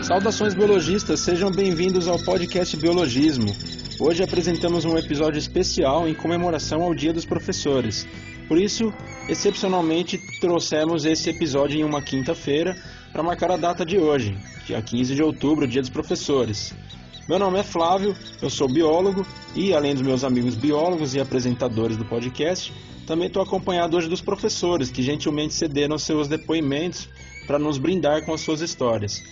Saudações biologistas, sejam bem-vindos ao podcast Biologismo. Hoje apresentamos um episódio especial em comemoração ao Dia dos Professores. Por isso, excepcionalmente, trouxemos esse episódio em uma quinta-feira para marcar a data de hoje, dia 15 de outubro, Dia dos Professores. Meu nome é Flávio, eu sou biólogo e, além dos meus amigos biólogos e apresentadores do podcast, também estou acompanhado hoje dos professores que gentilmente cederam seus depoimentos para nos brindar com as suas histórias.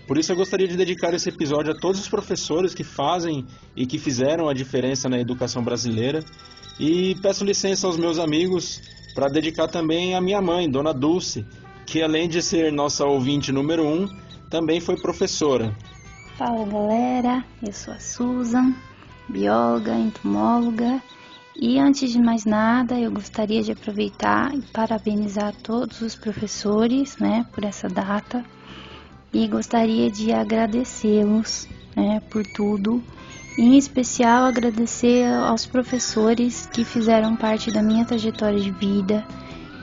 Por isso eu gostaria de dedicar esse episódio a todos os professores que fazem e que fizeram a diferença na educação brasileira e peço licença aos meus amigos para dedicar também à minha mãe, Dona Dulce, que além de ser nossa ouvinte número 1, também foi professora. Fala galera, eu sou a Susan, bióloga, entomóloga e antes de mais nada eu gostaria de aproveitar e parabenizar todos os professores, por essa data. E gostaria de agradecê-los, por tudo. Em especial, agradecer aos professores que fizeram parte da minha trajetória de vida,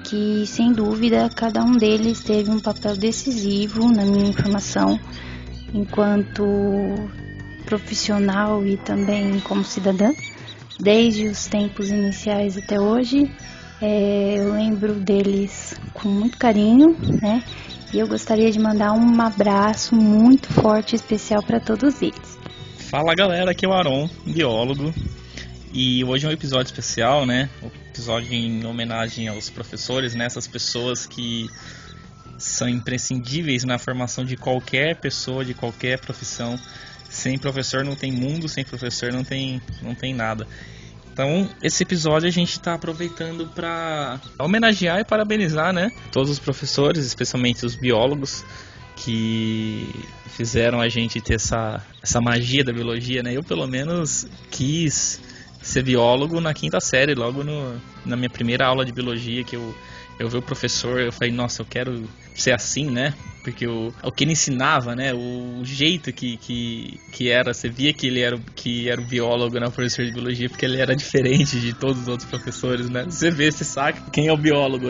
que, sem dúvida, cada um deles teve um papel decisivo na minha formação, enquanto profissional e também como cidadã, desde os tempos iniciais até hoje. Eu lembro deles com muito carinho, E eu gostaria de mandar um abraço muito forte e especial para todos eles. Fala galera, aqui é o Aron, biólogo. E hoje é um episódio especial, Um episódio em homenagem aos professores, Essas pessoas que são imprescindíveis na formação de qualquer pessoa, de qualquer profissão. Sem professor não tem mundo, sem professor não tem nada. Então, esse episódio a gente está aproveitando para homenagear e parabenizar, todos os professores, especialmente os biólogos, que fizeram a gente ter essa magia da biologia, Eu, pelo menos, quis ser biólogo na quinta série, logo na minha primeira aula de biologia, que eu vi o professor, eu falei, nossa, eu quero ser assim, Porque o que ele ensinava, o jeito que era, você via que ele era o biólogo, o professor de biologia, porque ele era diferente de todos os outros professores, Você vê, você saca quem é o biólogo,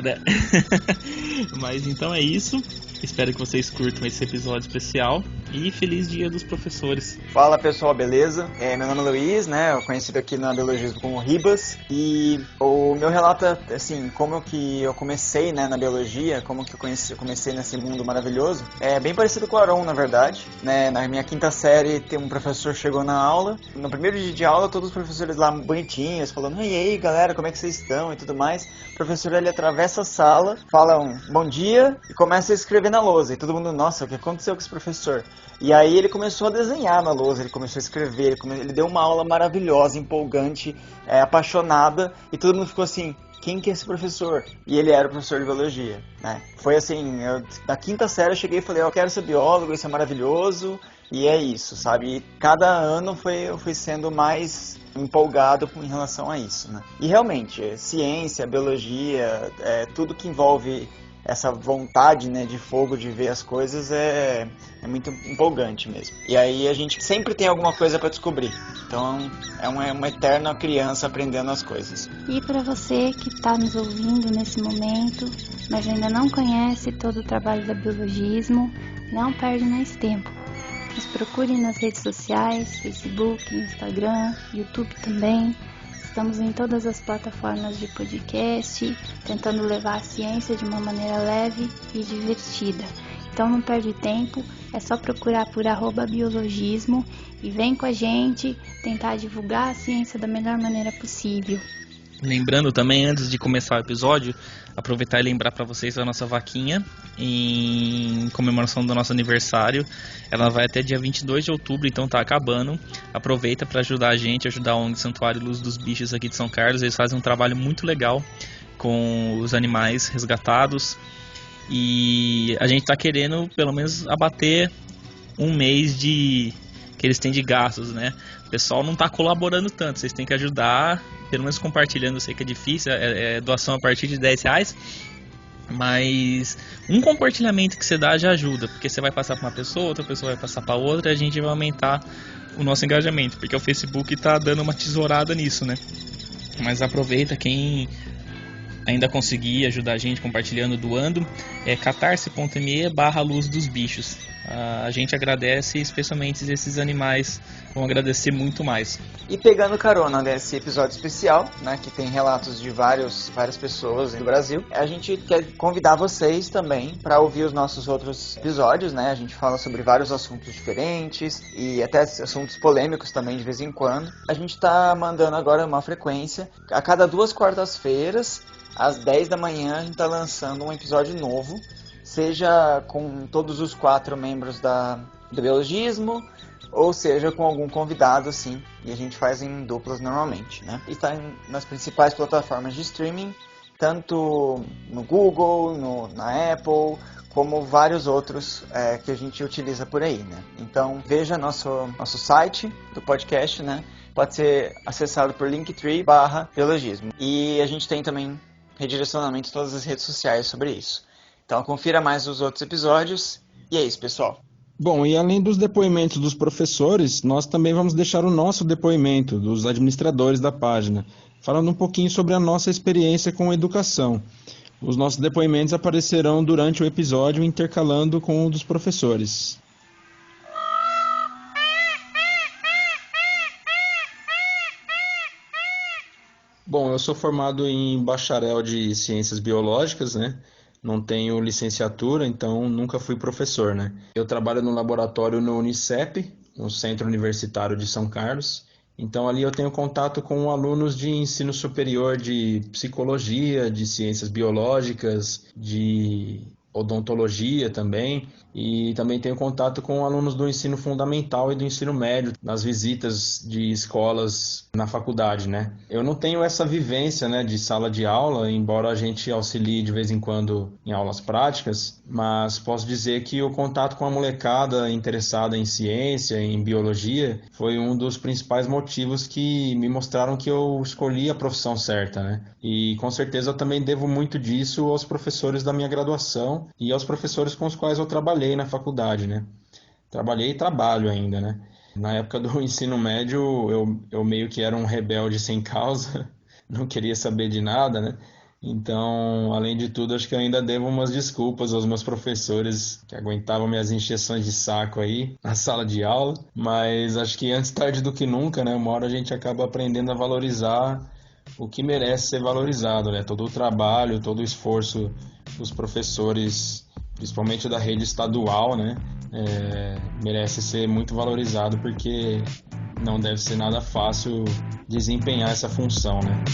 Mas então é isso. Espero que vocês curtam esse episódio especial e feliz Dia dos Professores. Fala pessoal, beleza? Meu nome é Luiz, conhecido aqui na Biologismo como Ribas, e o meu relato é assim, como que eu comecei na biologia, como que eu comecei nesse mundo maravilhoso. É bem parecido com o Aron, na verdade, Na minha quinta série, um professor chegou na aula, no primeiro dia de aula, todos os professores lá bonitinhos, falando, e aí galera, como é que vocês estão e tudo mais. O professor, ele atravessa a sala, fala bom dia e começa a escrever na lousa, e todo mundo, nossa, o que aconteceu com esse professor? E aí ele começou a desenhar na lousa, ele começou a escrever, ele deu uma aula maravilhosa, empolgante, apaixonada, e todo mundo ficou assim, quem que é esse professor? E ele era o professor de biologia, Foi assim, na quinta série eu cheguei e falei, eu quero ser biólogo, isso é maravilhoso, e é isso, sabe? E cada ano eu fui sendo mais empolgado em relação a isso, E realmente, ciência, biologia, tudo que envolve essa vontade, de fogo de ver as coisas é muito empolgante mesmo. E aí a gente sempre tem alguma coisa para descobrir. Então é uma eterna criança aprendendo as coisas. E para você que está nos ouvindo nesse momento, mas ainda não conhece todo o trabalho da Biologismo, não perde mais tempo. Nos procure nas redes sociais, Facebook, Instagram, YouTube também. Estamos em todas as plataformas de podcast, tentando levar a ciência de uma maneira leve e divertida. Então não perde tempo, é só procurar por @biologismo e vem com a gente tentar divulgar a ciência da melhor maneira possível. Lembrando também, antes de começar o episódio, aproveitar e lembrar para vocês a nossa vaquinha em comemoração do nosso aniversário. Ela vai até dia 22 de outubro, então tá acabando. Aproveita para ajudar a gente, ajudar a ONG Santuário Luz dos Bichos aqui de São Carlos. Eles fazem um trabalho muito legal com os animais resgatados. E a gente tá querendo, pelo menos, abater um mês que eles têm de gastos, O pessoal não tá colaborando tanto, vocês têm que ajudar, pelo menos compartilhando. Eu sei que é difícil, é doação a partir de R$10, mas um compartilhamento que você dá já ajuda, porque você vai passar para uma pessoa, outra pessoa vai passar para outra, e a gente vai aumentar o nosso engajamento, porque o Facebook tá dando uma tesourada nisso, Mas aproveita, quem ainda conseguir ajudar a gente compartilhando, doando, é catarse.me/Luz dos Bichos. A gente agradece, especialmente esses animais vão agradecer muito mais. E pegando carona nesse episódio especial, né, que tem relatos de várias pessoas do Brasil, a gente quer convidar vocês também para ouvir os nossos outros episódios, né? A gente fala sobre vários assuntos diferentes e até assuntos polêmicos também de vez em quando. A gente está mandando agora uma frequência, a cada 2 quartas-feiras, às 10 da manhã, a gente está lançando um episódio novo, seja com todos os 4 membros do Biologismo, ou seja com algum convidado, assim, e a gente faz em duplas normalmente, né? E está nas principais plataformas de streaming, tanto no Google, na Apple, como vários outros que a gente utiliza por aí, né? Então veja nosso site do podcast, né? Pode ser acessado por Linktree/Biologismo. E a gente tem também redirecionamento em todas as redes sociais sobre isso. Então confira mais os outros episódios. E é isso, pessoal. Bom, e além dos depoimentos dos professores, nós também vamos deixar o nosso depoimento dos administradores da página, falando um pouquinho sobre a nossa experiência com a educação. Os nossos depoimentos aparecerão durante o episódio, intercalando com o dos professores. Bom, eu sou formado em bacharel de Ciências Biológicas, né? Não tenho licenciatura, então nunca fui professor, né? Eu trabalho no laboratório no Unicep, no Centro Universitário de São Carlos. Então ali eu tenho contato com alunos de ensino superior de psicologia, de ciências biológicas, de odontologia também, e também tenho contato com alunos do ensino fundamental e do ensino médio, nas visitas de escolas na faculdade, né? Eu não tenho essa vivência, né, de sala de aula, embora a gente auxilie de vez em quando em aulas práticas, mas posso dizer que o contato com a molecada interessada em ciência, em biologia, foi um dos principais motivos que me mostraram que eu escolhi a profissão certa, né? E com certeza eu também devo muito disso aos professores da minha graduação e aos professores com os quais eu trabalhei na faculdade, né? Trabalhei e trabalho ainda, né? Na época do ensino médio, eu meio que era um rebelde sem causa, não queria saber de nada, né? Então, além de tudo, acho que eu ainda devo umas desculpas aos meus professores que aguentavam minhas encheções de saco aí na sala de aula, mas acho que antes tarde do que nunca, né? Uma hora a gente acaba aprendendo a valorizar o que merece ser valorizado, né? Todo o trabalho, todo o esforço dos professores, principalmente da rede estadual, né? Merece ser muito valorizado, porque não deve ser nada fácil desempenhar essa função, né?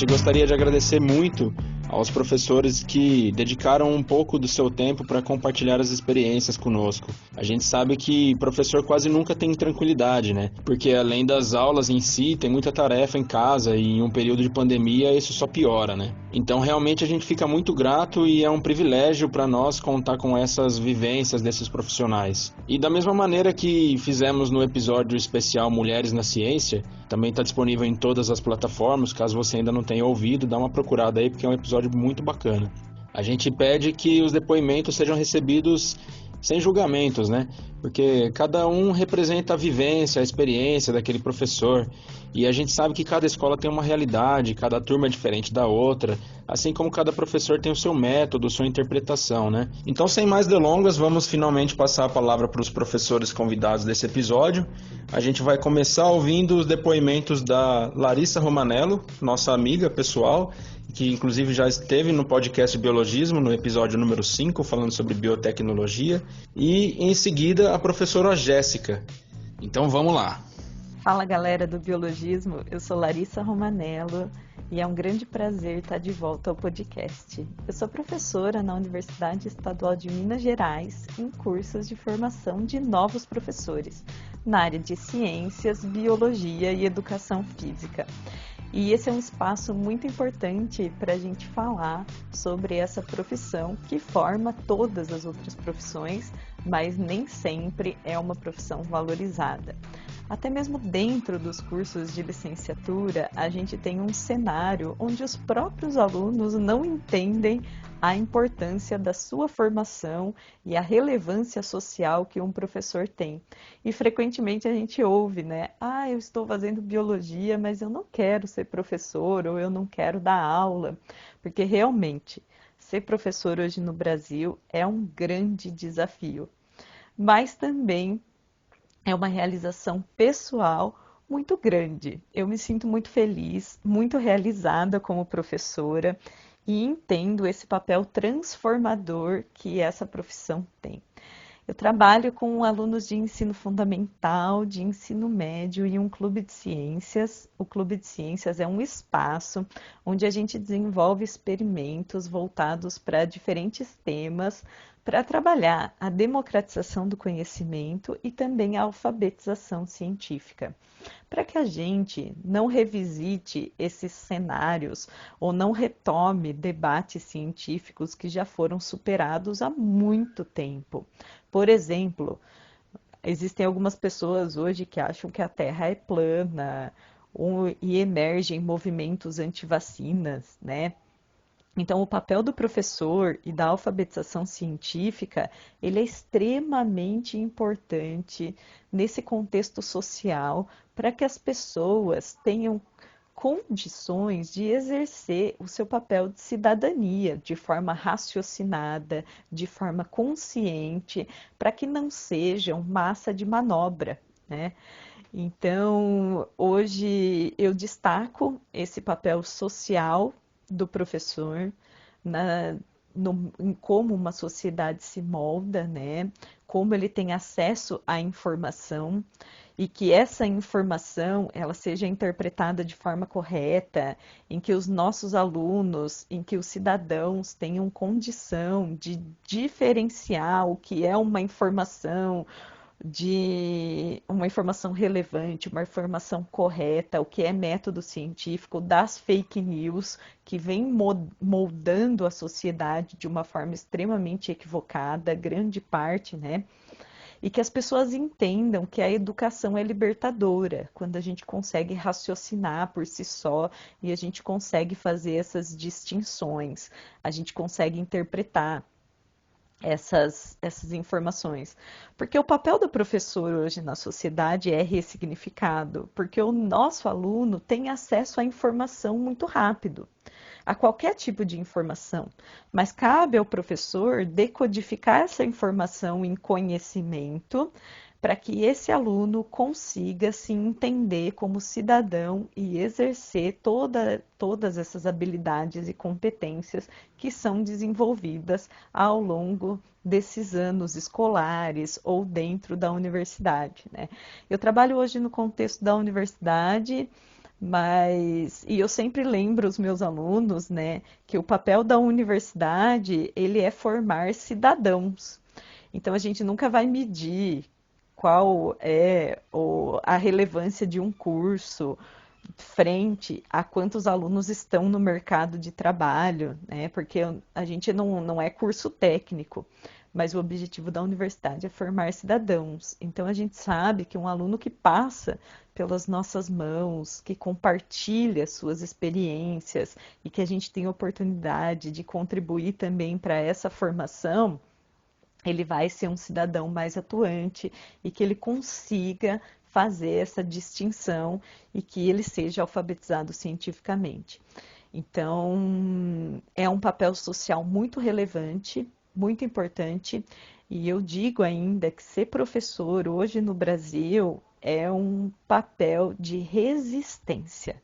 Gostaria de agradecer muito aos professores que dedicaram um pouco do seu tempo para compartilhar as experiências conosco. A gente sabe que professor quase nunca tem tranquilidade, né? Porque além das aulas em si, tem muita tarefa em casa e em um período de pandemia isso só piora, né? Então realmente a gente fica muito grato e é um privilégio para nós contar com essas vivências desses profissionais. E da mesma maneira que fizemos no episódio especial Mulheres na Ciência, também está disponível em todas as plataformas, caso você ainda não tenha ouvido, dá uma procurada aí porque é um episódio muito bacana. A gente pede que os depoimentos sejam recebidos sem julgamentos, né? Porque cada um representa a vivência, a experiência daquele professor. E a gente sabe que cada escola tem uma realidade, cada turma é diferente da outra, assim como cada professor tem o seu método, sua interpretação, né? Então, sem mais delongas, vamos finalmente passar a palavra para os professores convidados desse episódio. A gente vai começar ouvindo os depoimentos da Larissa Romanello, nossa amiga pessoal, que inclusive já esteve no podcast Biologismo, no episódio número 5, falando sobre biotecnologia, e em seguida a professora Jéssica. Então vamos lá. Fala galera do Biologismo, eu sou Larissa Romanello e é um grande prazer estar de volta ao podcast. Eu sou professora na Universidade Estadual de Minas Gerais em cursos de formação de novos professores na área de ciências, biologia e educação física. E esse é um espaço muito importante para a gente falar sobre essa profissão que forma todas as outras profissões, mas nem sempre é uma profissão valorizada. Até mesmo dentro dos cursos de licenciatura, a gente tem um cenário onde os próprios alunos não entendem a importância da sua formação e a relevância social que um professor tem. E frequentemente a gente ouve, né? Ah, eu estou fazendo biologia, mas eu não quero ser professor ou eu não quero dar aula. Porque realmente, ser professor hoje no Brasil é um grande desafio. Mas também é uma realização pessoal muito grande. Eu me sinto muito feliz, muito realizada como professora e entendo esse papel transformador que essa profissão tem. Eu trabalho com alunos de ensino fundamental, de ensino médio e um clube de ciências. O clube de ciências é um espaço onde a gente desenvolve experimentos voltados para diferentes temas para trabalhar a democratização do conhecimento e também a alfabetização científica. Para que a gente não revisite esses cenários ou não retome debates científicos que já foram superados há muito tempo. Por exemplo, existem algumas pessoas hoje que acham que a Terra é plana e emergem movimentos anti-vacinas, né? Então, o papel do professor e da alfabetização científica, ele é extremamente importante nesse contexto social para que as pessoas tenham condições de exercer o seu papel de cidadania de forma raciocinada, de forma consciente, para que não sejam massa de manobra, né? Então, hoje eu destaco esse papel social do professor em como uma sociedade se molda, né? Como ele tem acesso à informação e que essa informação ela seja interpretada de forma correta, em que os nossos alunos, em que os cidadãos tenham condição de diferenciar o que é uma informação de uma informação relevante, uma informação correta, o que é método científico, das fake news que vem moldando a sociedade de uma forma extremamente equivocada, grande parte, né? E que as pessoas entendam que a educação é libertadora, quando a gente consegue raciocinar por si só e a gente consegue fazer essas distinções, a gente consegue interpretar essas informações. Porque o papel do professor hoje na sociedade é ressignificado, porque o nosso aluno tem acesso à informação muito rápido, a qualquer tipo de informação, mas cabe ao professor decodificar essa informação em conhecimento para que esse aluno consiga se entender como cidadão e exercer todas essas habilidades e competências que são desenvolvidas ao longo desses anos escolares ou dentro da universidade, né? Eu trabalho hoje no contexto da universidade, e eu sempre lembro os meus alunos, né, que o papel da universidade, ele é formar cidadãos. Então a gente nunca vai medir qual é a relevância de um curso frente a quantos alunos estão no mercado de trabalho, né? Porque a gente não é curso técnico, mas o objetivo da universidade é formar cidadãos. Então a gente sabe que um aluno que passa pelas nossas mãos, que compartilha suas experiências e que a gente tem oportunidade de contribuir também para essa formação, ele vai ser um cidadão mais atuante e que ele consiga fazer essa distinção e que ele seja alfabetizado cientificamente. Então, é um papel social muito relevante, muito importante, e eu digo ainda que ser professor hoje no Brasil é um papel de resistência.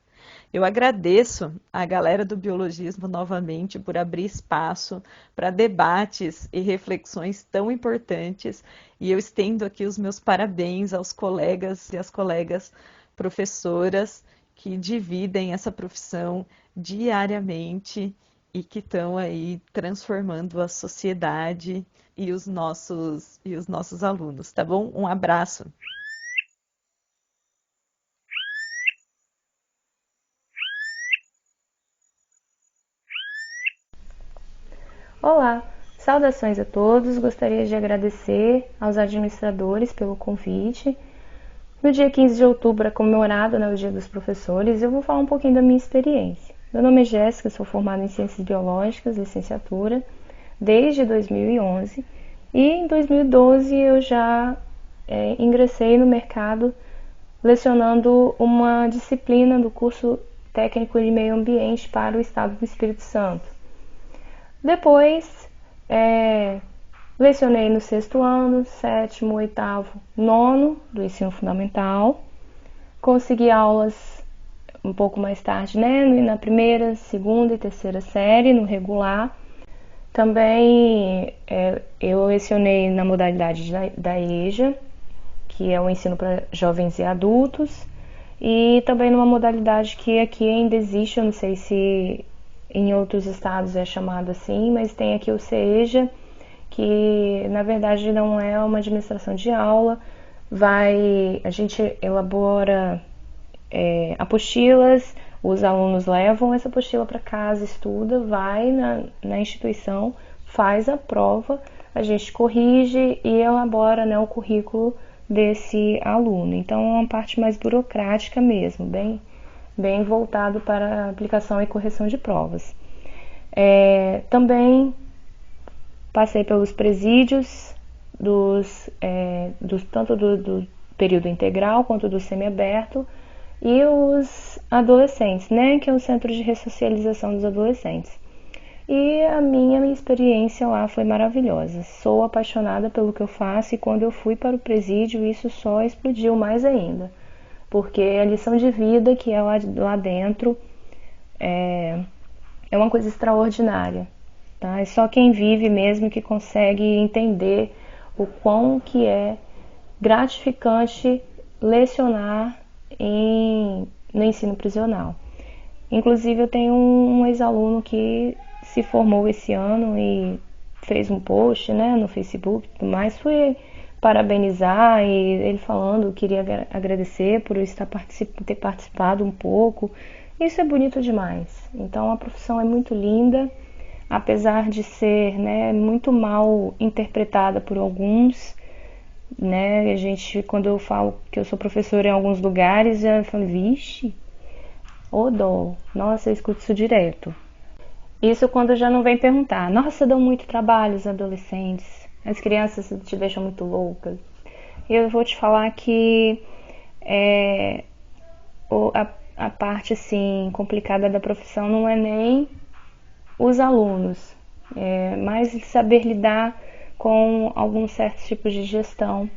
Eu agradeço a galera do biologismo novamente por abrir espaço para debates e reflexões tão importantes e eu estendo aqui os meus parabéns aos colegas e às colegas professoras que dividem essa profissão diariamente e que estão aí transformando a sociedade e os nossos alunos, tá bom? Um abraço. Olá, saudações a todos. Gostaria de agradecer aos administradores pelo convite. No dia 15 de outubro é comemorado, né, o Dia dos Professores, e eu vou falar um pouquinho da minha experiência. Meu nome é Jéssica, sou formada em Ciências Biológicas, licenciatura, desde 2011, e em 2012 eu já ingressei no mercado lecionando uma disciplina do curso técnico de meio ambiente para o estado do Espírito Santo. Depois, lecionei no 6º ano, 7º, 8º, 9º do ensino fundamental. Consegui aulas um pouco mais tarde, né, na 1ª, 2ª e 3ª série, no regular. Também eu lecionei na modalidade da EJA, que é o ensino para jovens e adultos, e também numa modalidade que aqui ainda existe, eu não sei se em outros estados é chamado assim, mas tem aqui o CEJA, que na verdade não é uma administração de aula, a gente elabora apostilas, os alunos levam essa apostila para casa, estuda, vai na instituição, faz a prova, a gente corrige e elabora, né, o currículo desse aluno. Então é uma parte mais burocrática mesmo, bem voltado para a aplicação e correção de provas. Também passei pelos presídios tanto do período integral quanto do semiaberto, e os adolescentes, né, que é o Centro de Ressocialização dos Adolescentes. E a minha experiência lá foi maravilhosa. Sou apaixonada pelo que eu faço, e quando eu fui para o presídio isso só explodiu mais ainda, porque a lição de vida que é lá dentro é uma coisa extraordinária, tá? É só quem vive mesmo que consegue entender o quão que é gratificante lecionar no ensino prisional. Inclusive eu tenho um ex-aluno que se formou esse ano e fez um post, né, no Facebook e tudo mais, fui parabenizar, e ele falando, queria agradecer por eu ter participado um pouco. Isso é bonito demais. Então a profissão é muito linda, apesar de ser, né, muito mal interpretada por alguns, né? Quando eu falo que eu sou professora em alguns lugares, eu falo, vixe, ô dó, nossa, eu escuto isso direto. Isso quando já não vem perguntar, nossa, dão muito trabalho os adolescentes, as crianças te deixam muito louca. E eu vou te falar que a parte assim complicada da profissão não é nem os alunos, é mais saber lidar com alguns certos tipos de gestão,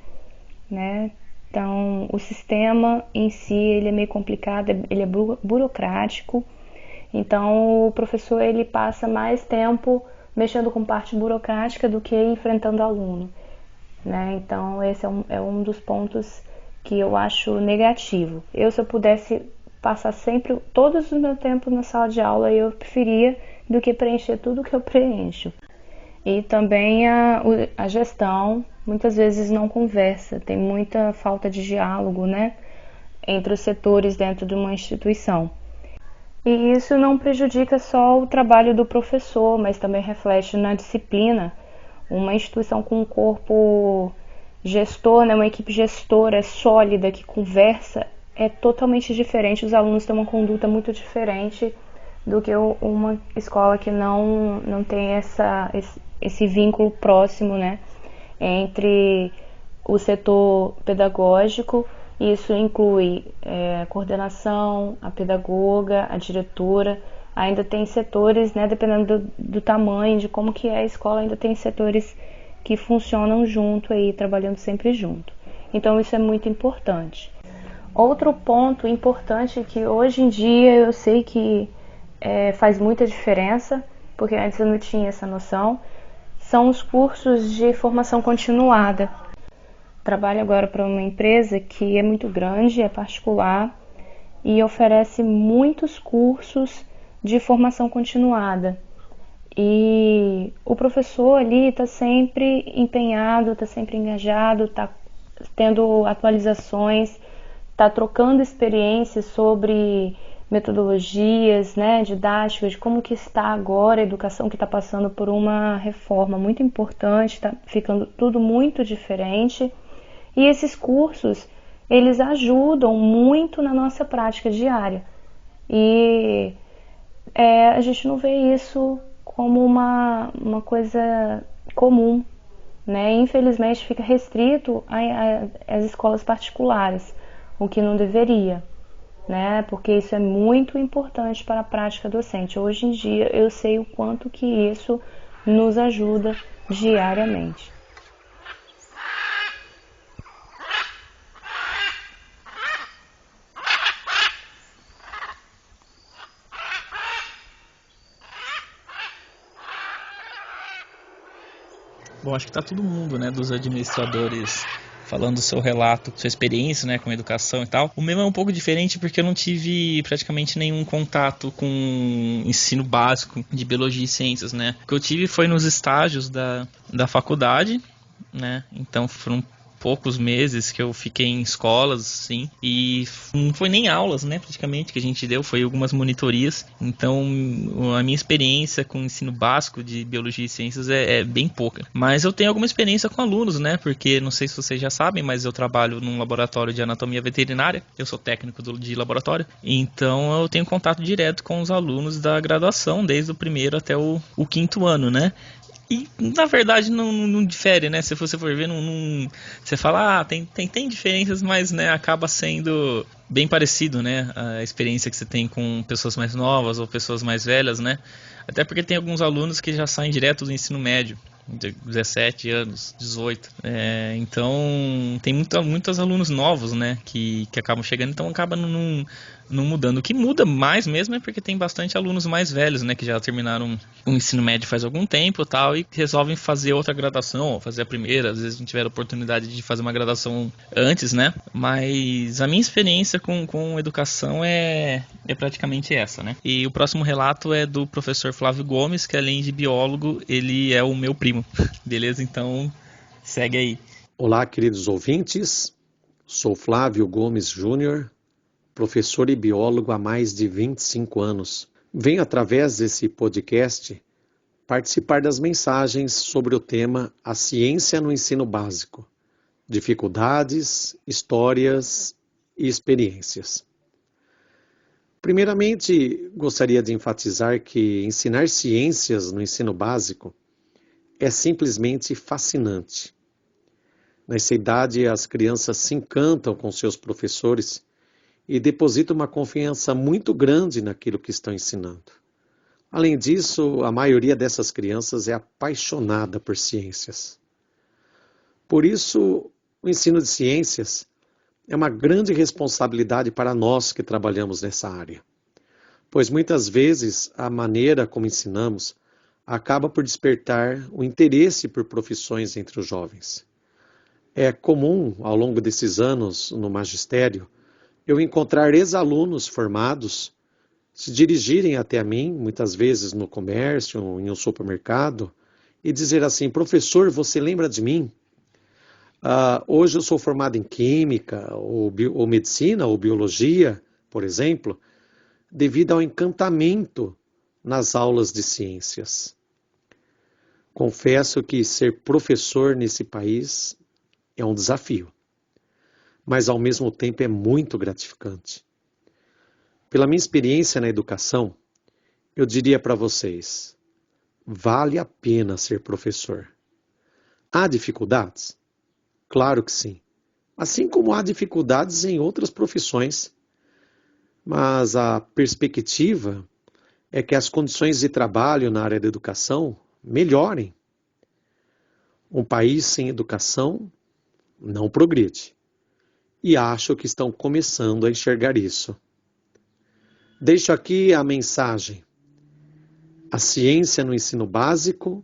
né? Então, o sistema em si, ele é meio complicado, ele é burocrático. Então, o professor, ele passa mais tempo mexendo com parte burocrática do que enfrentando aluno, né? Então, esse é um dos pontos que eu acho negativo. Se eu pudesse passar sempre, todos os meus tempos na sala de aula, eu preferia do que preencher tudo que eu preencho. E também a gestão muitas vezes não conversa, tem muita falta de diálogo, né, entre os setores dentro de uma instituição. E isso não prejudica só o trabalho do professor, mas também reflete na disciplina. Uma instituição com um corpo gestor, né, uma equipe gestora sólida que conversa, é totalmente diferente. Os alunos têm uma conduta muito diferente do que uma escola que não tem esse vínculo próximo, né, entre o setor pedagógico. Isso inclui a coordenação, a pedagoga, a diretora. Ainda tem setores, né, dependendo do tamanho, de como que é a escola, ainda tem setores que funcionam junto aí, trabalhando sempre junto. Então isso é muito importante. Outro ponto importante que hoje em dia eu sei que faz muita diferença, porque antes eu não tinha essa noção, são os cursos de formação continuada. Trabalho agora para uma empresa que é muito grande, é particular e oferece muitos cursos de formação continuada. E o professor ali está sempre empenhado, está sempre engajado, está tendo atualizações, está trocando experiências sobre metodologias, né, didáticas, de como que está agora a educação, que está passando por uma reforma muito importante, está ficando tudo muito diferente. E esses cursos, eles ajudam muito na nossa prática diária. E a gente não vê isso como uma coisa comum, né? Infelizmente fica restrito às escolas particulares, o que não deveria, né? Porque isso é muito importante para a prática docente. Hoje em dia eu sei o quanto que isso nos ajuda diariamente. Bom, acho que tá todo mundo, né, dos administradores falando do seu relato, sua experiência, né, com educação e tal. O meu é um pouco diferente porque eu não tive praticamente nenhum contato com ensino básico de biologia e ciências, né. O que eu tive foi nos estágios da faculdade, né, então foram poucos meses que eu fiquei em escolas, assim, e não foi nem aulas, né, praticamente, que a gente deu, foi algumas monitorias. Então, a minha experiência com o ensino básico de biologia e ciências é bem pouca. Mas eu tenho alguma experiência com alunos, né, porque, não sei se vocês já sabem, mas eu trabalho num laboratório de anatomia veterinária, eu sou técnico de laboratório, então eu tenho contato direto com os alunos da graduação, desde o primeiro até o quinto ano, né. E, na verdade, não difere, né? Se você for ver, você fala, tem diferenças, mas, né, acaba sendo bem parecido, né? A experiência que você tem com pessoas mais novas ou pessoas mais velhas, né? Até porque tem alguns alunos que já saem direto do ensino médio, de 17 anos, 18. Então, tem muitos alunos novos, né, que acabam chegando, então acaba não mudando. O que muda mais mesmo é porque tem bastante alunos mais velhos, né, que já terminaram o ensino médio faz algum tempo tal, e resolvem fazer outra graduação, ou fazer a primeira, às vezes não tiveram oportunidade de fazer uma graduação antes, né, mas a minha experiência com educação é praticamente essa, né. E o próximo relato é do professor Flávio Gomes, que além de biólogo, ele é o meu primo, beleza? Então, segue aí. Olá, queridos ouvintes, sou Flávio Gomes Júnior, professor e biólogo há mais de 25 anos. Venho, através desse podcast, participar das mensagens sobre o tema A Ciência no Ensino Básico, dificuldades, histórias e experiências. Primeiramente, gostaria de enfatizar que ensinar ciências no ensino básico é simplesmente fascinante. Nessa idade, as crianças se encantam com seus professores e depositam uma confiança muito grande naquilo que estão ensinando. Além disso, a maioria dessas crianças é apaixonada por ciências. Por isso, o ensino de ciências é uma grande responsabilidade para nós que trabalhamos nessa área, pois muitas vezes a maneira como ensinamos acaba por despertar o interesse por profissões entre os jovens. É comum, ao longo desses anos no magistério, eu encontrar ex-alunos formados se dirigirem até mim, muitas vezes no comércio, em um supermercado, e dizer assim: professor, você lembra de mim? Hoje eu sou formado em Química, ou Medicina, ou Biologia, por exemplo, devido ao encantamento nas aulas de ciências. Confesso que ser professor nesse país é um desafio, mas ao mesmo tempo é muito gratificante. Pela minha experiência na educação, eu diria para vocês, vale a pena ser professor. Há dificuldades? Claro que sim. Assim como há dificuldades em outras profissões. Mas a perspectiva é que as condições de trabalho na área da educação melhorem. Um país sem educação não progride. E acho que estão começando a enxergar isso. Deixo aqui a mensagem. A ciência no ensino básico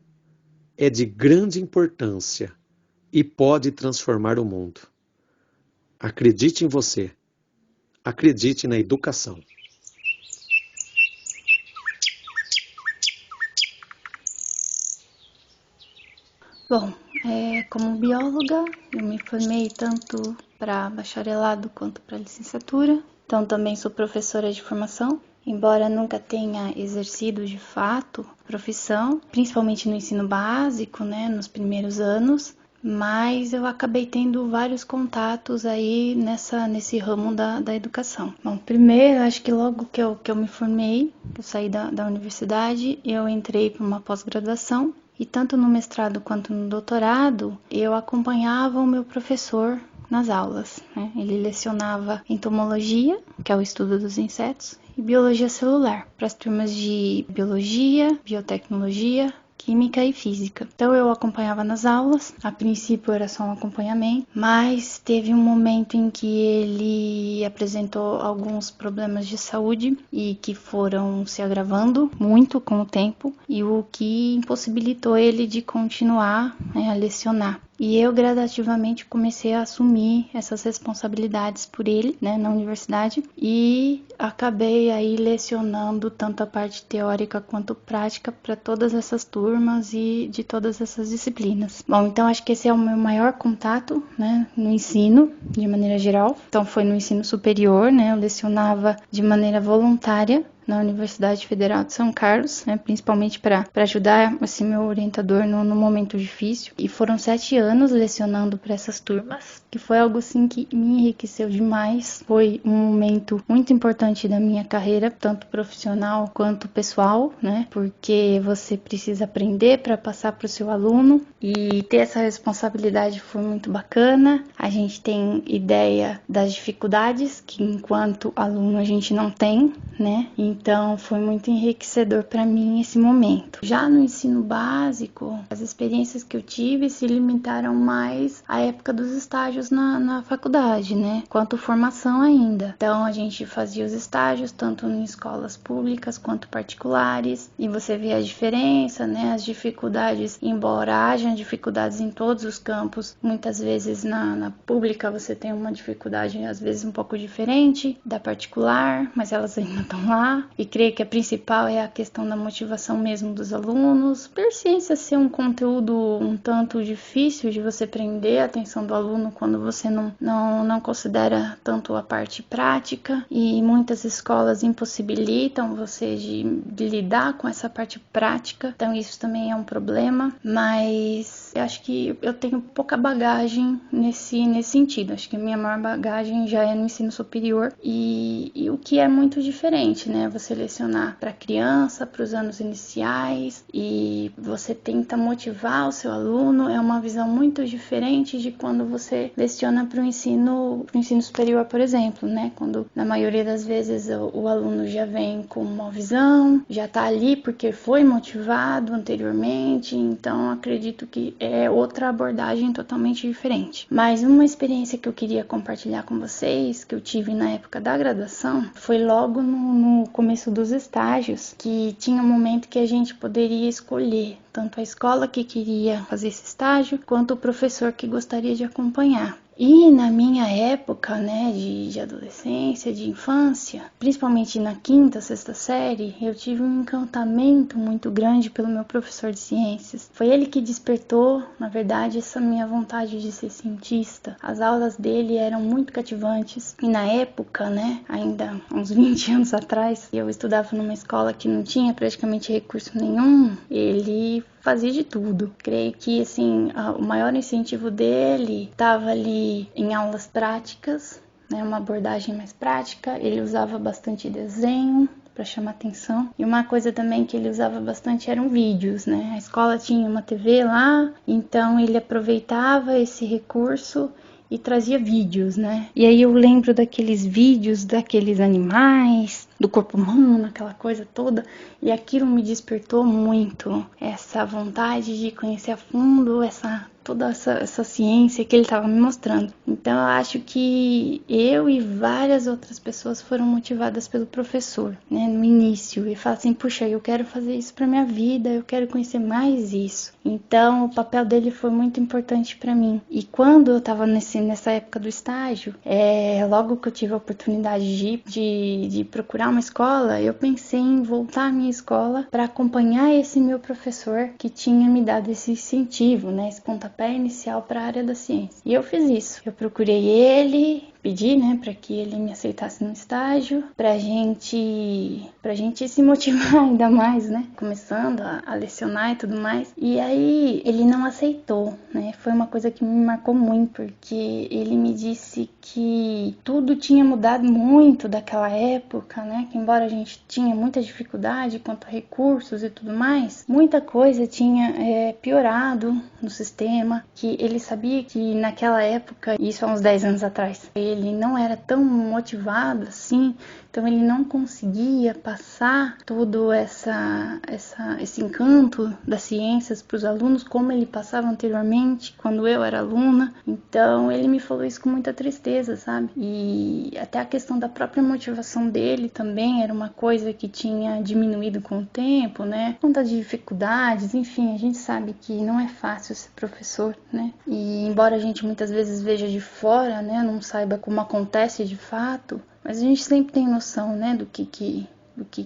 é de grande importância e pode transformar o mundo. Acredite em você. Acredite na educação. Bom, como bióloga, eu me formei tanto para bacharelado quanto para licenciatura. Então, também sou professora de formação. Embora nunca tenha exercido de fato a profissão, principalmente no ensino básico, né, nos primeiros anos, mas eu acabei tendo vários contatos aí nesse ramo da educação. Bom, primeiro, acho que logo que eu me formei, que eu saí da universidade, eu entrei para uma pós-graduação, e tanto no mestrado quanto no doutorado, eu acompanhava o meu professor nas aulas, né? Ele lecionava entomologia, que é o estudo dos insetos, e biologia celular, para as turmas de biologia, biotecnologia, química e física. Então eu acompanhava nas aulas, a princípio era só um acompanhamento, mas teve um momento em que ele apresentou alguns problemas de saúde e que foram se agravando muito com o tempo, e o que impossibilitou ele de continuar, né, a lecionar. E eu gradativamente comecei a assumir essas responsabilidades por ele, né, na universidade, e acabei aí lecionando tanto a parte teórica quanto prática para todas essas turmas e de todas essas disciplinas. Bom, então acho que esse é o meu maior contato, né, no ensino, de maneira geral. Então foi no ensino superior, né, eu lecionava de maneira voluntária na Universidade Federal de São Carlos, né, principalmente para ajudar esse meu orientador no momento difícil. E foram 7 anos lecionando para essas turmas, que foi algo assim que me enriqueceu demais. Foi um momento muito importante da minha carreira, tanto profissional quanto pessoal, né, porque você precisa aprender para passar para o seu aluno, e ter essa responsabilidade foi muito bacana. A gente tem ideia das dificuldades que enquanto aluno a gente não tem, né? Então foi muito enriquecedor para mim esse momento. Já no ensino básico, as experiências que eu tive se limitaram mais à época dos estágios na faculdade, né? Quanto formação ainda. Então a gente fazia os estágios tanto em escolas públicas quanto particulares, e você vê a diferença, né? As dificuldades, embora haja dificuldades em todos os campos, muitas vezes na pública você tem uma dificuldade às vezes um pouco diferente da particular, mas elas ainda estão lá. E creio que a principal é a questão da motivação mesmo dos alunos. Por ciência ser um conteúdo um tanto difícil de você prender a atenção do aluno quando você não considera tanto a parte prática, e muitas escolas impossibilitam você de lidar com essa parte prática, então isso também é um problema. Mas eu acho que eu tenho pouca bagagem nesse sentido. Acho que a minha maior bagagem já é no ensino superior, e o que é muito diferente, né? Você lecionar para criança, para os anos iniciais, e você tenta motivar o seu aluno, é uma visão muito diferente de quando você leciona para o ensino superior, por exemplo, né? Quando na maioria das vezes o aluno já vem com uma visão, já está ali porque foi motivado anteriormente, então acredito que é outra abordagem totalmente diferente. Mas uma experiência que eu queria compartilhar com vocês, que eu tive na época da graduação, foi logo no começo dos estágios, que tinha um momento que a gente poderia escolher tanto a escola que queria fazer esse estágio, quanto o professor que gostaria de acompanhar. E na minha época, né, de adolescência, de infância, principalmente na 5ª, 6ª série, eu tive um encantamento muito grande pelo meu professor de ciências. Foi ele que despertou, na verdade, essa minha vontade de ser cientista. As aulas dele eram muito cativantes, e na época, né, ainda uns 20 anos atrás, eu estudava numa escola que não tinha praticamente recurso nenhum. Ele fazia de tudo. Creio que assim, o maior incentivo dele estava ali em aulas práticas, né, uma abordagem mais prática. Ele usava bastante desenho para chamar atenção. E uma coisa também que ele usava bastante eram vídeos, né? A escola tinha uma TV lá, então ele aproveitava esse recurso e trazia vídeos, né? E aí eu lembro daqueles vídeos daqueles animais, do corpo humano, aquela coisa toda, e aquilo me despertou muito essa vontade de conhecer a fundo toda essa ciência que ele estava me mostrando. Então eu acho que eu e várias outras pessoas foram motivadas pelo professor, né, no início, e falaram assim, puxa, eu quero fazer isso para minha vida, eu quero conhecer mais isso. Então o papel dele foi muito importante para mim. E quando eu estava nessa época do estágio, logo que eu tive a oportunidade de procurar uma escola, eu pensei em voltar à minha escola para acompanhar esse meu professor que tinha me dado esse incentivo, né, esse pontapé inicial para a área da ciência. E eu fiz isso. Eu procurei ele, pedi, né, para que ele me aceitasse no estágio, pra gente se motivar ainda mais, né, começando a lecionar e tudo mais. E aí ele não aceitou, né, foi uma coisa que me marcou muito, porque ele me disse que tudo tinha mudado muito daquela época, né, que embora a gente tinha muita dificuldade quanto a recursos e tudo mais, muita coisa tinha piorado no sistema, que ele sabia que naquela época, isso há uns 10 anos atrás, ele não era tão motivado assim, então ele não conseguia passar todo esse encanto das ciências para os alunos como ele passava anteriormente, quando eu era aluna. Então ele me falou isso com muita tristeza, sabe? E até a questão da própria motivação dele também era uma coisa que tinha diminuído com o tempo, né? Conta de dificuldades, enfim, a gente sabe que não é fácil ser professor, né? E embora a gente muitas vezes veja de fora, né, não saiba como acontece de fato, mas a gente sempre tem noção, né, do que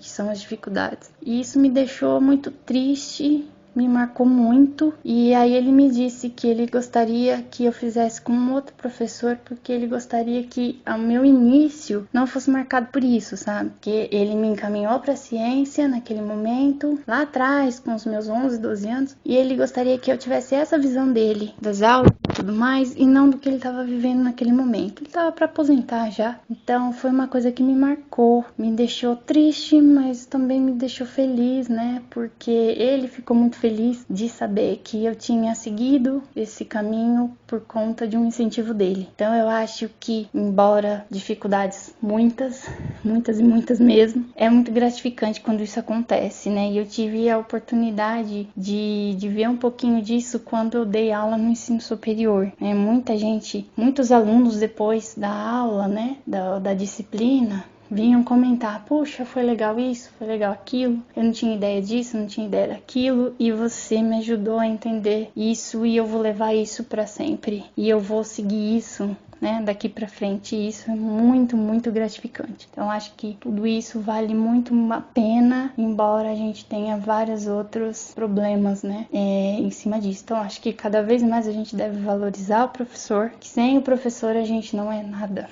são as dificuldades. E isso me deixou muito triste, me marcou muito. E aí ele me disse que ele gostaria que eu fizesse com um outro professor, porque ele gostaria que o meu início não fosse marcado por isso, sabe? Que ele me encaminhou para a ciência naquele momento, lá atrás, com os meus 11, 12 anos, e ele gostaria que eu tivesse essa visão dele, das aulas e tudo mais, e não do que ele estava vivendo naquele momento. Ele estava para aposentar já. Então foi uma coisa que me marcou, me deixou triste, mas também me deixou feliz, né? Porque ele ficou muito feliz de saber que eu tinha seguido esse caminho por conta de um incentivo dele. Então eu acho que, embora dificuldades muitas e muitas mesmo, é muito gratificante quando isso acontece, né? E eu tive a oportunidade de ver um pouquinho disso quando eu dei aula no ensino superior, né? Muitos alunos depois da aula, né, da disciplina, vinham comentar, puxa, foi legal isso, foi legal aquilo, eu não tinha ideia disso, não tinha ideia daquilo, e você me ajudou a entender isso e eu vou levar isso para sempre, e eu vou seguir isso, né, daqui para frente, e isso é muito, muito gratificante. Então acho que tudo isso vale muito a pena, embora a gente tenha vários outros problemas, né, em cima disso. Então acho que cada vez mais a gente deve valorizar o professor, que sem o professor a gente não é nada.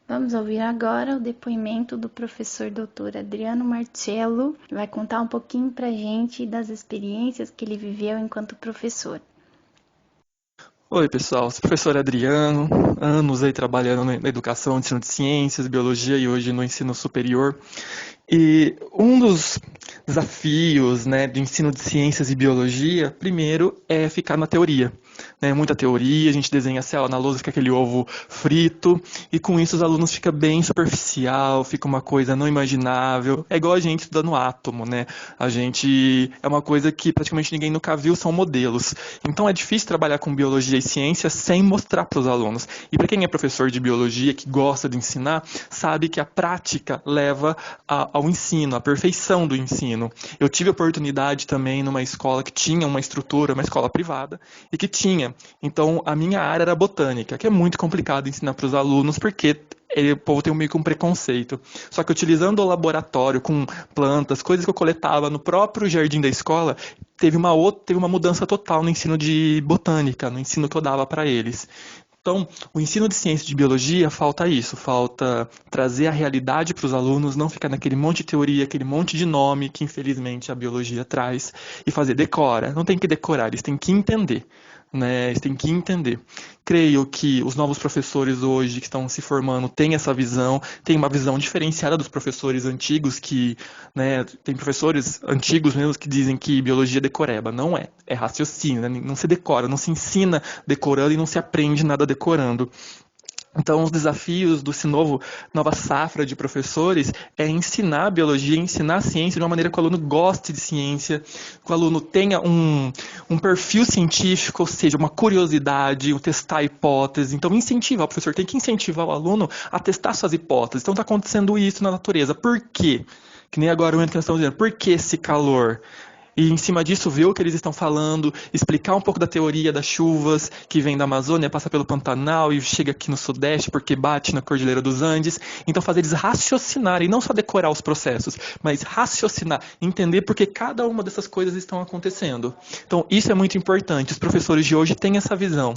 Vamos ouvir agora o depoimento do professor Dr. Adriano Marcello, que vai contar um pouquinho pra gente das experiências que ele viveu enquanto professor. Oi pessoal, sou o professor Adriano, anos aí trabalhando na educação, ensino de ciências, biologia e hoje no ensino superior. E um dos desafios, né, do ensino de ciências e biologia, primeiro é ficar na teoria. Muita teoria, a gente desenha a célula na lousa, fica aquele ovo frito, e com isso os alunos ficam bem superficial, fica uma coisa não imaginável. É igual a gente estudando átomo, né? A gente é uma coisa que praticamente ninguém nunca viu, são modelos. Então é difícil trabalhar com biologia e ciência sem mostrar para os alunos. E para quem é professor de biologia, que gosta de ensinar, sabe que a prática leva ao ensino, à perfeição do ensino. Eu tive a oportunidade também numa escola que tinha uma estrutura, uma escola privada, e que tinha. Então, a minha área era botânica, que é muito complicado ensinar para os alunos, porque o povo tem meio que um preconceito. Só que utilizando o laboratório com plantas, coisas que eu coletava no próprio jardim da escola, teve uma mudança total no ensino de botânica, no ensino que eu dava para eles. Então, o ensino de ciência e de biologia falta isso, falta trazer a realidade para os alunos, não ficar naquele monte de teoria, aquele monte de nome que infelizmente a biologia traz, e fazer decora. Não tem que decorar, eles têm que entender. Eles têm que entender. Creio que os novos professores hoje que estão se formando têm essa visão, têm uma visão diferenciada dos professores antigos, que tem professores antigos mesmo que dizem que biologia é decoreba. Não é, é raciocínio, não se decora, não se ensina decorando e não se aprende nada decorando. Então, os desafios desse nova safra de professores é ensinar a biologia, ensinar a ciência de uma maneira que o aluno goste de ciência, que o aluno tenha um perfil científico, ou seja, uma curiosidade, testar a hipótese. Então, o professor tem que incentivar o aluno a testar suas hipóteses. Então, está acontecendo isso na natureza. Por quê? Que nem agora o momento que nós estamos dizendo. Por que esse calor? e em cima disso ver o que eles estão falando, explicar um pouco da teoria das chuvas que vem da Amazônia, passa pelo Pantanal e chega aqui no Sudeste porque bate na Cordilheira dos Andes. Então fazer eles raciocinarem, não só decorar os processos, mas raciocinar, entender porque cada uma dessas coisas estão acontecendo. Então isso é muito importante. Os professores de hoje têm essa visão.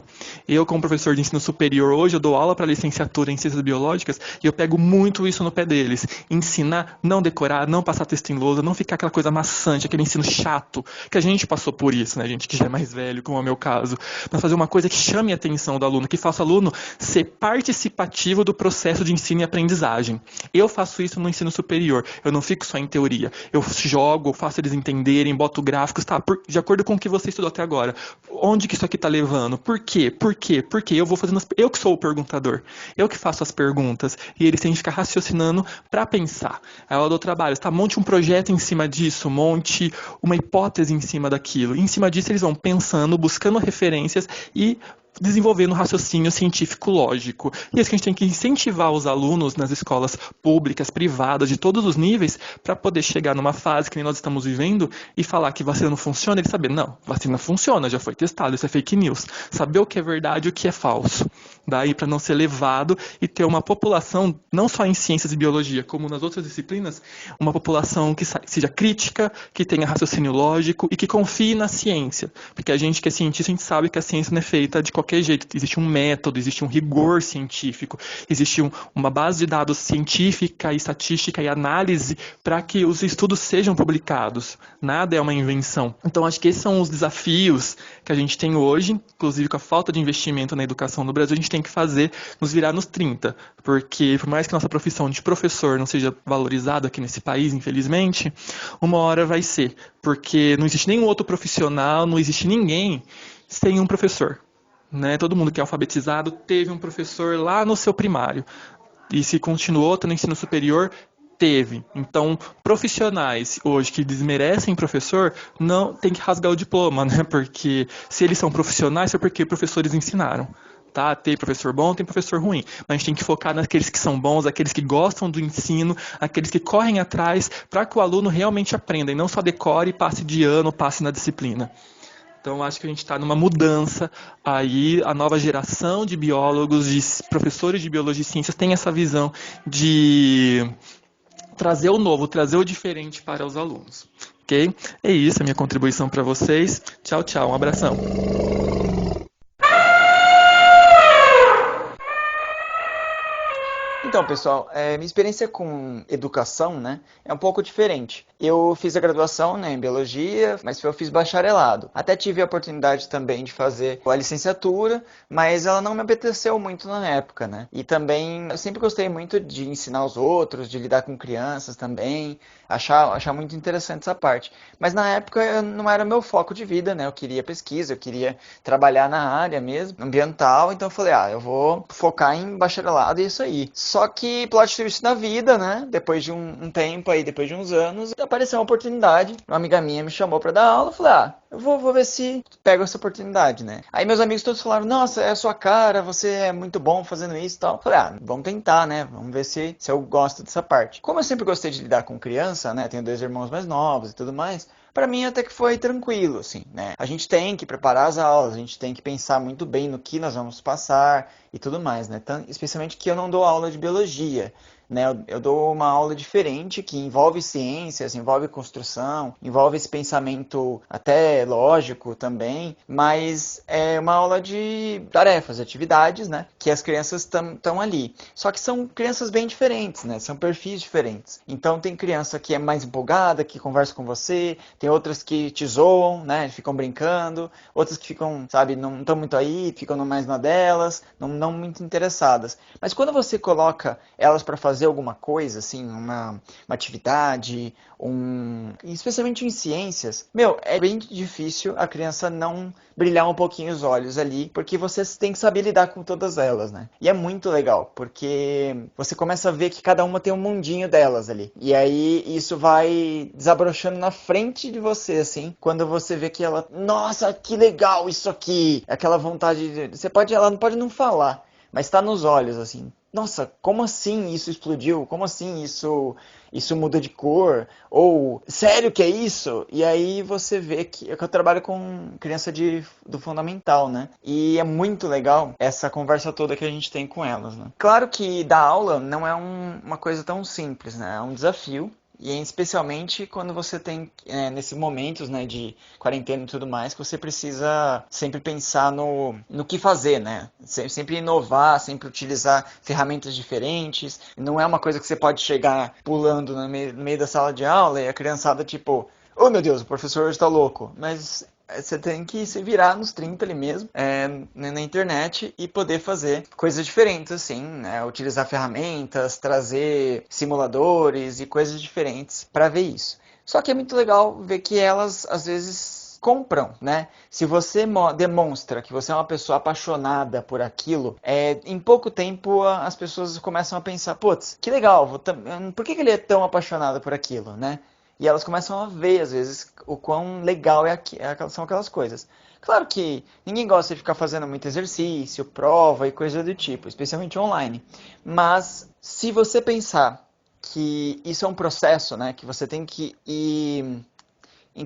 Eu, como professor de ensino superior hoje, eu dou aula para licenciatura em ciências biológicas e eu pego muito isso no pé deles. Ensinar, não decorar, não passar texto em lousa, não ficar aquela coisa maçante, aquele ensino chato, que a gente passou por isso, né, gente que já é mais velho, como é o meu caso, mas fazer uma coisa que chame a atenção do aluno, que faça o aluno ser participativo do processo de ensino e aprendizagem. Eu faço isso no ensino superior, eu não fico só em teoria, eu jogo, faço eles entenderem, boto gráficos, tá, de acordo com o que você estudou até agora, onde que isso aqui está levando, por quê, eu vou fazendo, eu que sou o perguntador, eu que faço as perguntas, e eles têm que ficar raciocinando para pensar. Aí eu dou trabalho, tá, monte um projeto em cima disso, monte uma hipótese em cima daquilo, e em cima disso eles vão pensando, buscando referências e desenvolvendo um raciocínio científico lógico. E é isso que a gente tem que incentivar os alunos nas escolas públicas, privadas, de todos os níveis, para poder chegar numa fase que nem nós estamos vivendo e falar que vacina não funciona, ele saber, não, vacina funciona, já foi testado, isso é fake news. Saber o que é verdade e o que é falso. Daí para não ser levado e ter uma população, não só em ciências e biologia, como nas outras disciplinas, uma população que seja crítica, que tenha raciocínio lógico e que confie na ciência. Porque a gente que é cientista, a gente sabe que a ciência não é feita de qualquer jeito. Existe um método, existe um rigor científico, existe uma base de dados científica, estatística e análise para que os estudos sejam publicados. Nada é uma invenção. Então acho que esses são os desafios que a gente tem hoje, inclusive com a falta de investimento na educação no Brasil, a gente tem que fazer nos virar nos 30, porque por mais que nossa profissão de professor não seja valorizada aqui nesse país, infelizmente, uma hora vai ser, porque não existe nenhum outro profissional, não existe ninguém sem um professor. Né? Todo mundo que é alfabetizado teve um professor lá no seu primário, e se continuou no ensino superior, teve. Então, profissionais hoje que desmerecem professor, não tem que rasgar o diploma, né? Porque se eles são profissionais, é porque professores ensinaram. Tá? Tem professor bom, tem professor ruim. Mas a gente tem que focar naqueles que são bons, aqueles que gostam do ensino, aqueles que correm atrás para que o aluno realmente aprenda e não só decore, passe de ano, passe na disciplina. Então, acho que a gente está numa mudança aí, a nova geração de biólogos, de professores de biologia e ciências tem essa visão de trazer o novo, trazer o diferente para os alunos. Ok? É isso, a minha contribuição para vocês. Tchau, tchau. Um abração. Então, pessoal, minha experiência com educação, né, é um pouco diferente. Eu fiz a graduação, né, em biologia, mas eu fiz bacharelado. Até tive a oportunidade também de fazer a licenciatura, mas ela não me apeteceu muito na época, né? E também eu sempre gostei muito de ensinar os outros, de lidar com crianças também, achar muito interessante essa parte. Mas na época não era meu foco de vida, né? Eu queria pesquisa, eu queria trabalhar na área mesmo, ambiental, então eu falei, eu vou focar em bacharelado e isso aí. Só que plot twist na vida, né? Depois de um tempo aí, depois de uns anos, apareceu uma oportunidade. Uma amiga minha me chamou pra dar aula, eu falei, eu vou ver se pego essa oportunidade, né? Aí meus amigos todos falaram, nossa, é a sua cara, você é muito bom fazendo isso e tal. Eu falei, vamos tentar, né? Vamos ver se eu gosto dessa parte. Como eu sempre gostei de lidar com criança, né? Tenho 2 irmãos mais novos e tudo mais. Pra mim até que foi tranquilo, assim, né? A gente tem que preparar as aulas, a gente tem que pensar muito bem no que nós vamos passar e tudo mais, né? Especialmente que eu não dou aula de biologia, né? Eu dou uma aula diferente que envolve ciências, envolve construção, envolve esse pensamento até lógico também, mas é uma aula de tarefas, atividades, né? Que as crianças estão ali. Só que são crianças bem diferentes, né? São perfis diferentes. Então tem criança que é mais empolgada, que conversa com você, tem outras que te zoam, né? Ficam brincando, outras que ficam, sabe, não estão muito aí, ficam mais na delas, não muito interessadas. Mas quando você coloca elas para fazer alguma coisa, assim, uma atividade, especialmente em ciências, é bem difícil a criança não brilhar um pouquinho os olhos ali, porque você tem que saber lidar com todas elas, né? E é muito legal, porque você começa a ver que cada uma tem um mundinho delas ali. E aí isso vai desabrochando na frente de você, assim, quando você vê que ela, nossa, que legal isso aqui! Aquela vontade ela não pode não falar, mas tá nos olhos, assim. nossa, como assim isso explodiu? Como assim isso muda de cor? Ou, sério que é isso? E aí você vê que eu trabalho com criança do fundamental, né? E é muito legal essa conversa toda que a gente tem com elas, né? Claro que dar aula não é uma coisa tão simples, né? É um desafio. E especialmente quando você tem, nesses momentos, né, de quarentena e tudo mais, que você precisa sempre pensar no que fazer, né? Sempre inovar, sempre utilizar ferramentas diferentes. Não é uma coisa que você pode chegar pulando no meio da sala de aula e a criançada tipo, oh meu Deus, o professor está louco. Mas você tem que se virar nos 30 ali mesmo, na internet, e poder fazer coisas diferentes, assim, né? Utilizar ferramentas, trazer simuladores e coisas diferentes para ver isso. Só que é muito legal ver que elas, às vezes, compram, né? Se você demonstra que você é uma pessoa apaixonada por aquilo, em pouco tempo as pessoas começam a pensar, putz, que legal, por que ele é tão apaixonado por aquilo, né? E elas começam a ver, às vezes, o quão legal são aquelas coisas. Claro que ninguém gosta de ficar fazendo muito exercício, prova e coisa do tipo, especialmente online. Mas se você pensar que isso é um processo, né, que você tem que ir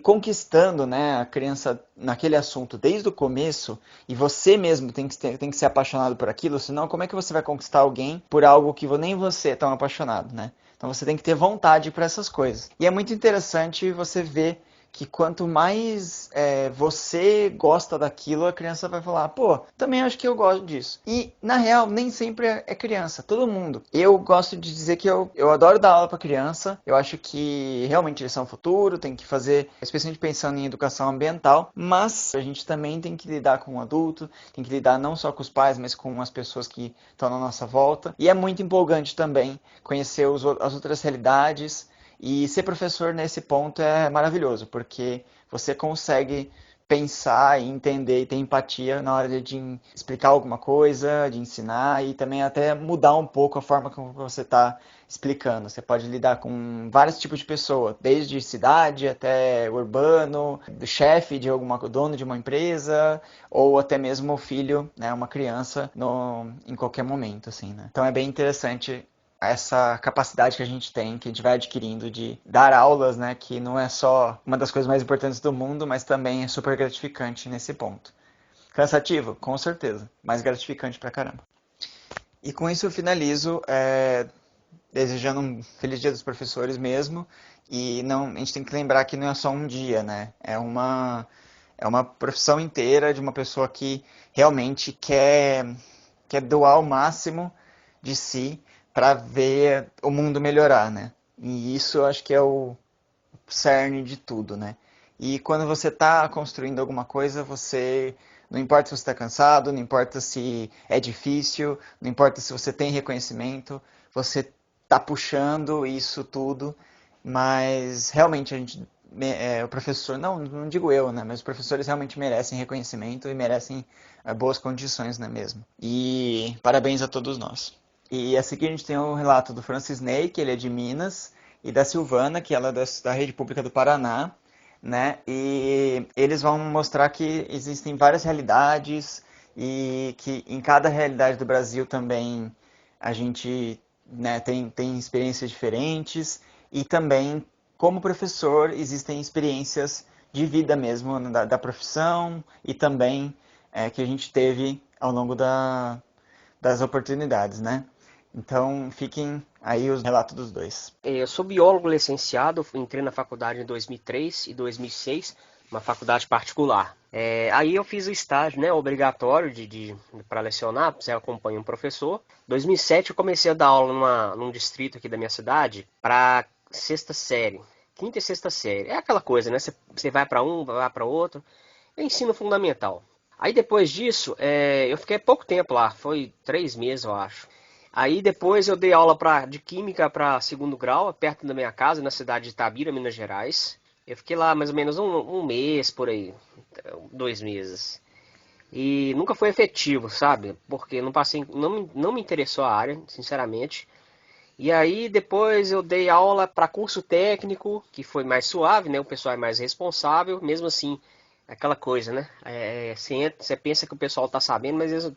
conquistando, né, a criança naquele assunto desde o começo, e você mesmo tem que ser apaixonado por aquilo, senão como é que você vai conquistar alguém por algo que nem você é tão apaixonado, né? Então você tem que ter vontade para essas coisas. E é muito interessante você ver que quanto mais você gosta daquilo, a criança vai falar, pô, também acho que eu gosto disso. E, na real, nem sempre é criança, todo mundo. Eu gosto de dizer que eu adoro dar aula para criança, eu acho que realmente eles são o futuro, tem que fazer, especialmente pensando em educação ambiental, mas a gente também tem que lidar com o adulto, tem que lidar não só com os pais, mas com as pessoas que estão na nossa volta. E é muito empolgante também conhecer as outras realidades. E ser professor nesse ponto é maravilhoso, porque você consegue pensar e entender e ter empatia na hora de explicar alguma coisa, de ensinar e também até mudar um pouco a forma como você está explicando. Você pode lidar com vários tipos de pessoa, desde cidade até urbano, do chefe de dono de uma empresa, ou até mesmo o filho, né, uma criança em qualquer momento, assim, né? Então é bem interessante essa capacidade que a gente tem, que a gente vai adquirindo de dar aulas, né, que não é só uma das coisas mais importantes do mundo, mas também é super gratificante nesse ponto. Cansativo? Com certeza, mas gratificante pra caramba. E com isso eu finalizo, desejando um feliz dia dos professores mesmo, e não, a gente tem que lembrar que não é só um dia, né, é uma profissão inteira de uma pessoa que realmente quer doar o máximo de si para ver o mundo melhorar, né? E isso eu acho que é o cerne de tudo, né? E quando você está construindo alguma coisa, não importa se você está cansado, não importa se é difícil, não importa se você tem reconhecimento, você está puxando isso tudo, mas realmente o professor, não digo eu, né? Mas os professores realmente merecem reconhecimento e merecem boas condições, não é mesmo? E parabéns a todos nós. E a seguir a gente tem o relato do Francis Ney, que ele é de Minas, e da Silvana, que ela é da Rede Pública do Paraná, né? E eles vão mostrar que existem várias realidades e que em cada realidade do Brasil também a gente, né, tem experiências diferentes e também, como professor, existem experiências de vida mesmo da profissão e também que a gente teve ao longo das oportunidades, né? Então, fiquem aí os relatos dos dois. Eu sou biólogo licenciado, entrei na faculdade em 2003 e 2006, uma faculdade particular. Aí eu fiz o estágio, né, obrigatório para lecionar, você acompanha um professor. Em 2007 eu comecei a dar aula num distrito aqui da minha cidade para sexta série, quinta e sexta série. É aquela coisa, né, você vai para um, vai para outro, é ensino fundamental. Aí depois disso, eu fiquei pouco tempo lá, foi 3 meses eu acho. Aí depois eu dei aula de Química para segundo grau, perto da minha casa, na cidade de Itabira, Minas Gerais. Eu fiquei lá mais ou menos um mês, por aí, 2 meses. E nunca foi efetivo, sabe? Porque não me interessou a área, sinceramente. E aí depois eu dei aula para curso técnico, que foi mais suave, né? O pessoal é mais responsável, mesmo assim, aquela coisa, né? Você pensa que o pessoal está sabendo, mas eles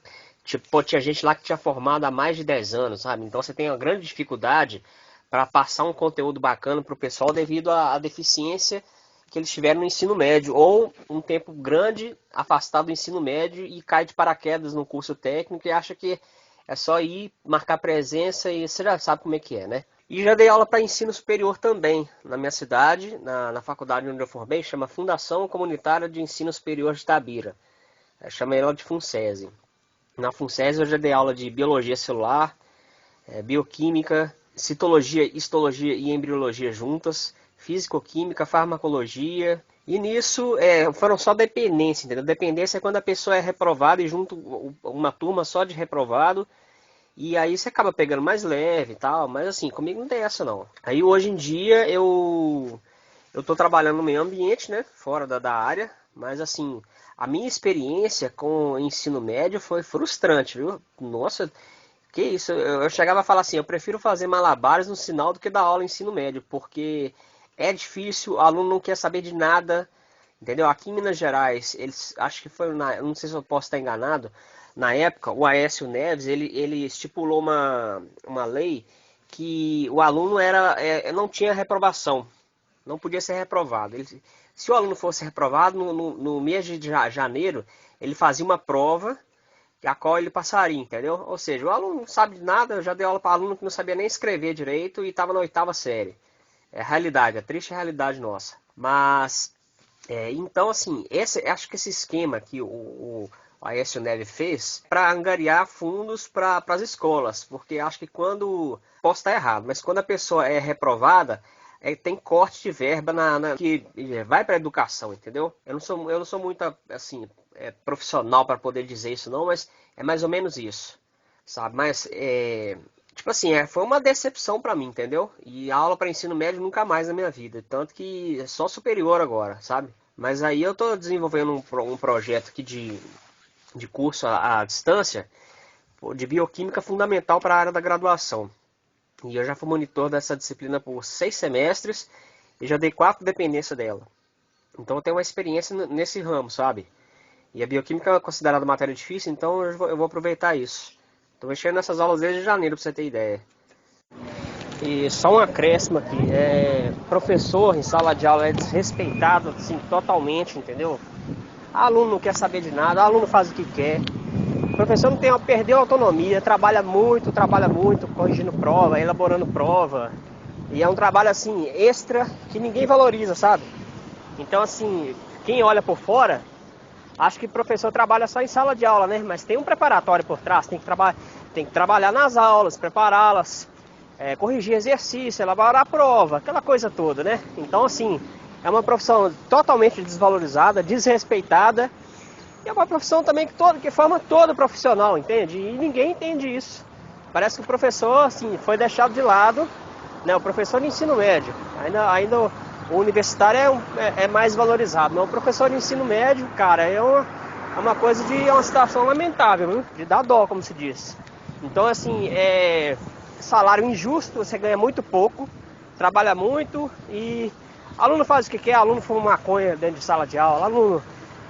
Tipo, pô, tinha gente lá que tinha formado há mais de 10 anos, sabe? Então você tem uma grande dificuldade para passar um conteúdo bacana para o pessoal devido à deficiência que eles tiveram no ensino médio, ou um tempo grande afastado do ensino médio e cai de paraquedas no curso técnico e acha que é só ir marcar presença e você já sabe como é que é, né? E já dei aula para ensino superior também, na minha cidade, na faculdade onde eu formei, chama Fundação Comunitária de Ensino Superior de Itabira. Chama ela de FUNSESI. Na FUNSESI eu já dei aula de biologia celular, bioquímica, citologia, histologia e embriologia juntas, físico-química, farmacologia. E nisso foram só dependência, entendeu? Dependência é quando a pessoa é reprovada e junto uma turma só de reprovado. E aí você acaba pegando mais leve e tal, mas assim, comigo não tem essa não. Aí hoje em dia eu tô trabalhando no meio ambiente, né? Fora da área, mas assim, a minha experiência com o ensino médio foi frustrante, viu? Nossa, que isso, eu chegava a falar assim, eu prefiro fazer malabares no sinal do que dar aula em ensino médio, porque é difícil, o aluno não quer saber de nada, entendeu? Aqui em Minas Gerais, eles, acho que foi, não sei se eu posso estar enganado, na época, o Aécio Neves, ele estipulou uma lei que o aluno não tinha reprovação, não podia ser reprovado. Se o aluno fosse reprovado, no mês de janeiro, ele fazia uma prova a qual ele passaria, entendeu? Ou seja, o aluno não sabe de nada, eu já dei aula para aluno que não sabia nem escrever direito e estava na 8ª série. É a realidade, a triste realidade nossa. Mas, então assim, acho que esse esquema que o Aécio Neves fez para angariar fundos para as escolas, porque acho que posso estar errado, mas quando a pessoa é reprovada, tem corte de verba que vai para a educação, entendeu? Eu não sou muito assim, profissional para poder dizer isso não, mas é mais ou menos isso, sabe? Mas, tipo assim, foi uma decepção para mim, entendeu? E a aula para ensino médio nunca mais na minha vida, tanto que é só superior agora, sabe? Mas aí eu estou desenvolvendo um projeto aqui de curso à distância, de bioquímica fundamental para a área da graduação. E eu já fui monitor dessa disciplina por 6 semestres e já dei 4 dependências dela. Então eu tenho uma experiência nesse ramo, sabe? E a bioquímica é considerada matéria difícil, então eu vou aproveitar isso. Estou mexendo nessas aulas desde janeiro, para você ter ideia. E só um acréscimo aqui, professor em sala de aula é desrespeitado assim, totalmente, entendeu? Aluno não quer saber de nada, aluno faz o que quer. O professor perdeu a autonomia, trabalha muito, corrigindo prova, elaborando prova. E é um trabalho assim, extra, que ninguém valoriza, sabe? Então assim, quem olha por fora, acha que o professor trabalha só em sala de aula, né? Mas tem um preparatório por trás, tem que trabalhar nas aulas, prepará-las, corrigir exercício, elaborar a prova, aquela coisa toda, né? Então assim, é uma profissão totalmente desvalorizada, desrespeitada. E é uma profissão também que forma todo profissional, entende? E ninguém entende isso. Parece que o professor, assim, foi deixado de lado, né? O professor de ensino médio. Ainda o universitário é mais valorizado. Mas o professor de ensino médio, cara, é uma situação lamentável, viu? De dar dó, como se diz. Então, assim, salário injusto, você ganha muito pouco, trabalha muito e aluno faz o que quer, aluno fuma maconha dentro de sala de aula, aluno